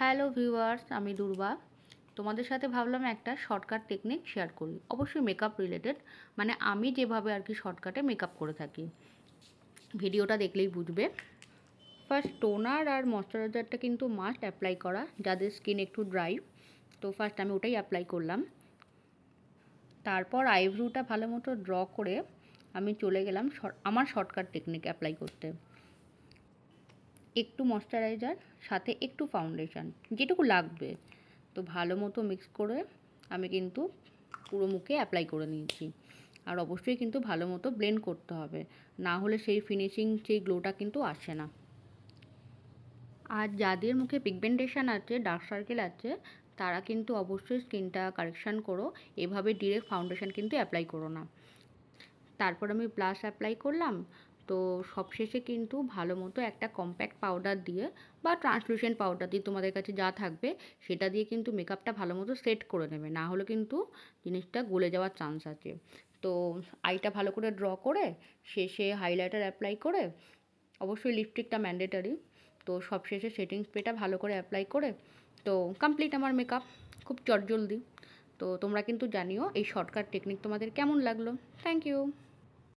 Hello viewers, আমি দুর্বা। তোমাদের সাথে ভাবলাম একটা শর্টকাট টেকনিক শেয়ার করি, অবশ্যই মেকআপ রিলেটেড। মানে আমি যেভাবে আর কি শর্টকাটে মেকআপ করে থাকি, ভিডিওটা দেখলেই বুঝবে। ফার্স্ট টোনার আর ময়শ্চারাইজারটা কিন্তু মাস্ট অ্যাপ্লাই করা, যাদের স্কিন একটু ড্রাই। তো ফার্স্ট আমি ওটাই অ্যাপ্লাই করলাম। তারপর আইব্রোটা ভালো মতো ড্র করে আমি চলে গেলাম আমার শর্টকাট টেকনিক অ্যাপ্লাই করতে। একটু ময়শ্চারাইজার, সাথে একটু ফাউন্ডেশন, যেটুকু লাগবে। তো ভালো মতো মিক্স করে আমি কিন্তু পুরো মুখে অ্যাপ্লাই করে নিয়েছি। আর অবশ্যই কিন্তু ভালো মতো ব্লেন্ড করতে হবে, না হলে সেই ফিনিশিং, সেই গ্লোটা কিন্তু আসে না। আর যাদের মুখে পিগমেন্টেশন আছে, ডার্ক সার্কেল আছে, তারা কিন্তু অবশ্যই স্কিনটা কারেকশান করো। এভাবে ডিরেক্ট ফাউন্ডেশন কিন্তু অ্যাপ্লাই করো না। তারপর আমি ব্লাশ অ্যাপ্লাই করলাম। তো সবশেষে কিন্তু ভালো মতো একটা কম্প্যাক্ট পাউডার দিয়ে বা ট্রান্সলুসেন্ট পাউডার দিয়ে, তোমাদের কাছে যা থাকবে সেটা দিয়ে কিন্তু মেকআপটা ভালো মতো সেট করে নেবে, না হলে কিন্তু জিনিসটা গলে যাওয়ার চান্স আছে। তো আইটা ভালো করে ড্র করে শেষে হাইলাইটার অ্যাপ্লাই করে, অবশ্যই লিপস্টিকটা ম্যান্ডেটারি। তো সবশেষে সেটিং স্প্রেটা ভালো করে অ্যাপ্লাই করে তো কমপ্লিট আমার মেকআপ, খুব চটজলদি। তো তোমরা কিন্তু জানিও এই শর্টকাট টেকনিক তোমাদের কেমন লাগলো। Thank you.